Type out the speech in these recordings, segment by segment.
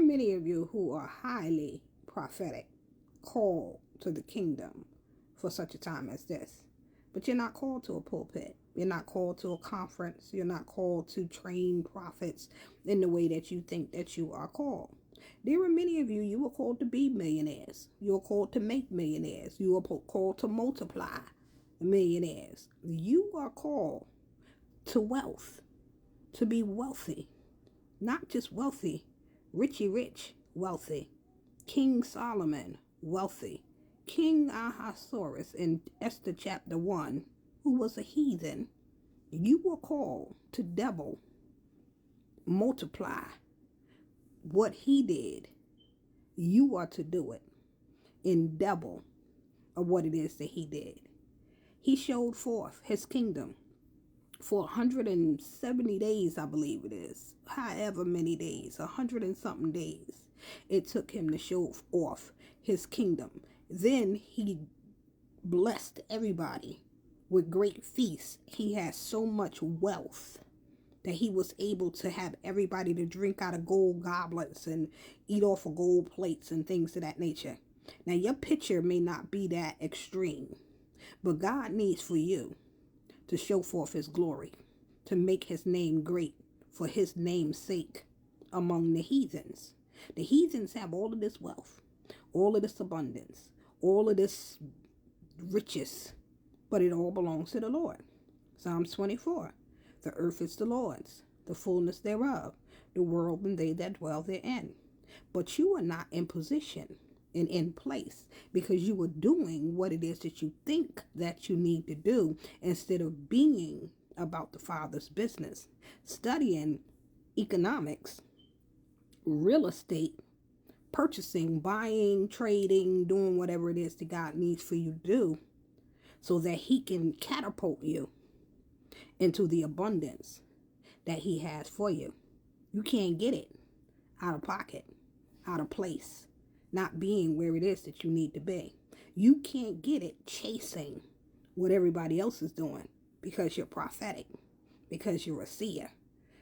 many of you who are highly prophetic, called to the kingdom for such a time as this. But you're not called to a pulpit. You're not called to a conference. You're not called to train prophets in the way that you think that you are called. There are many of you, you were called to be millionaires. You were called to make millionaires. You were called to multiply millionaires. You are called to wealth, to be wealthy. Not just wealthy, Richie Rich, wealthy. King Solomon, wealthy. King Ahasuerus in Esther chapter 1, who was a heathen. You were called to double, multiply what he did. You are to do it in double of what it is that he did. He showed forth his kingdom for 170 days, I believe it is. However many days, 100 and something days it took him to show off his kingdom. Then he blessed everybody with great feasts. He had so much wealth that he was able to have everybody to drink out of gold goblets and eat off of gold plates and things of that nature. Now, your picture may not be that extreme, but God needs for you to show forth his glory, to make his name great for his name's sake among the heathens. The heathens have all of this wealth, all of this abundance, all of this riches, but it all belongs to the Lord. Psalms 24, the earth is the Lord's, the fullness thereof, the world and they that dwell therein. But you are not in position and in place because you are doing what it is that you think that you need to do instead of being about the Father's business, studying economics, real estate, purchasing, buying, trading, doing whatever it is that God needs for you to do so that he can catapult you into the abundance that he has for you. You can't get it out of pocket, out of place, not being where it is that you need to be. You can't get it chasing what everybody else is doing because you're prophetic, because you're a seer.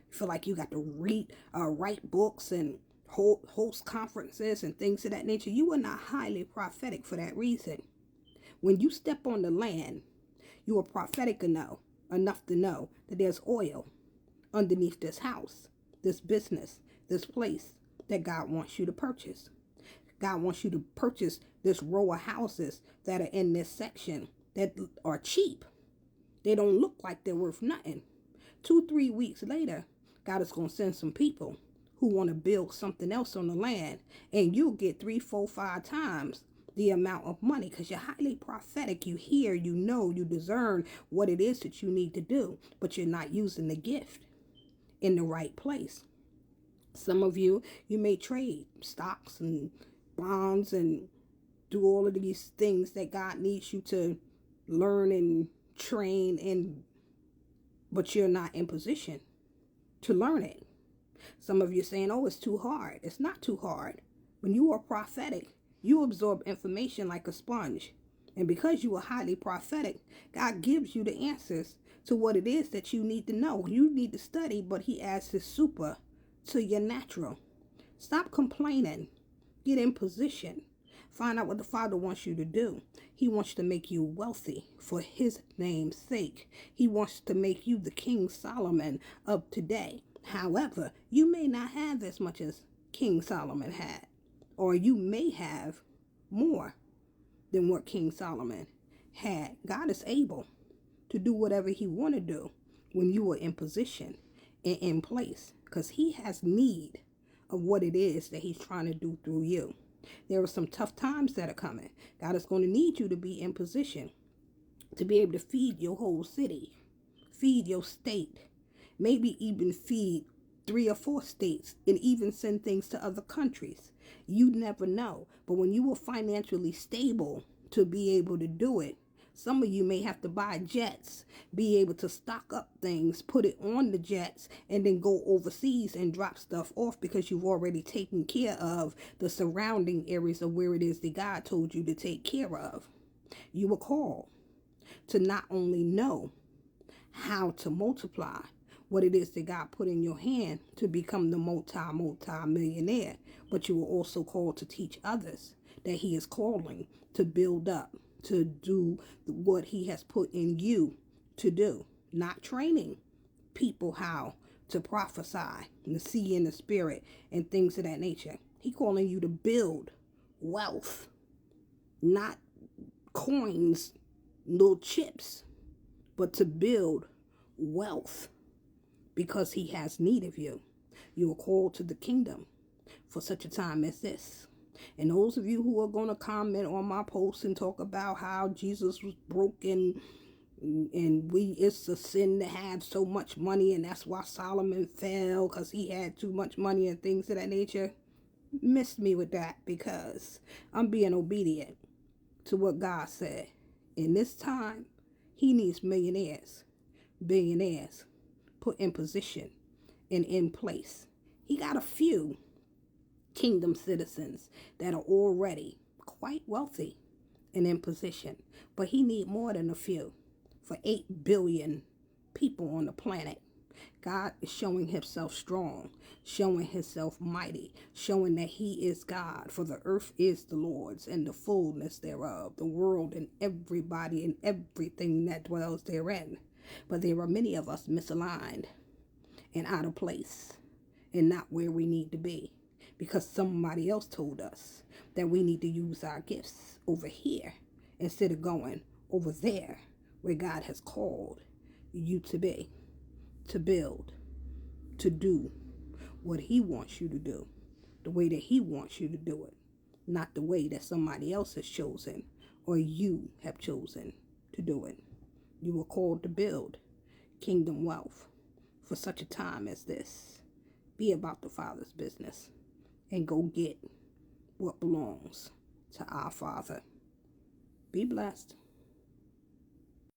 You feel like you got to write books and host conferences and things of that nature. You are not highly prophetic for that reason. When you step on the land, you are prophetic enough to know that there's oil underneath this house, this business, this place that God wants you to purchase. God wants you to purchase this row of houses that are in this section that are cheap. They don't look like they're worth nothing. 2-3 weeks later, God is going to send some people who want to build something else on the land, and you'll get 3, 4, 5 times the amount of money because you're highly prophetic. You hear, you know, you discern what it is that you need to do, but you're not using the gift in the right place. Some of you may trade stocks and bonds and do all of these things that God needs you to learn and train in, but you're not in position to learn it. Some of you saying, oh, it's too hard. It's not too hard. When you are prophetic, you absorb information like a sponge. And because you are highly prophetic, God gives you the answers to what it is that you need to know. You need to study, but he adds his super to your natural. Stop complaining. Get in position. Find out what the Father wants you to do. He wants to make you wealthy for his name's sake. He wants to make you the King Solomon of today. However, you may not have as much as King Solomon had, or you may have more than what King Solomon had. God is able to do whatever he want to do when you are in position and in place, because he has need of what it is that he's trying to do through you. There are some tough times that are coming. God is going to need you to be in position to be able to feed your whole city, feed your state, maybe even feed 3 or 4 states, and even send things to other countries. You never know. But when you are financially stable to be able to do it, some of you may have to buy jets, be able to stock up things, put it on the jets, and then go overseas and drop stuff off because you've already taken care of the surrounding areas of where it is that God told you to take care of. You were called to not only know how to multiply what it is that God put in your hand to become the multi-millionaire. But you were also called to teach others that he is calling to build up, to do what he has put in you to do. Not training people how to prophesy and to see in the spirit and things of that nature. He calling you to build wealth, not coins, little chips, but to build wealth, because he has need of you. You are called to the kingdom for such a time as this. And those of you who are going to comment on my posts and talk about how Jesus was broken and it's a sin to have so much money, and that's why Solomon fell, because he had too much money and things of that nature, miss me with that, because I'm being obedient to what God said. In this time, he needs millionaires, billionaires put in position and in place. He got a few kingdom citizens that are already quite wealthy and in position, but he need more than a few for 8 billion people on the planet. God is showing himself strong, showing himself mighty, showing that he is God. For the earth is the Lord's and the fullness thereof, the world and everybody and everything that dwells therein. But there are many of us misaligned and out of place and not where we need to be, because somebody else told us that we need to use our gifts over here instead of going over there where God has called you to be, to build, to do what he wants you to do, the way that he wants you to do it, not the way that somebody else has chosen or you have chosen to do it. You were called to build kingdom wealth for such a time as this. Be about the Father's business and go get what belongs to our Father. Be blessed.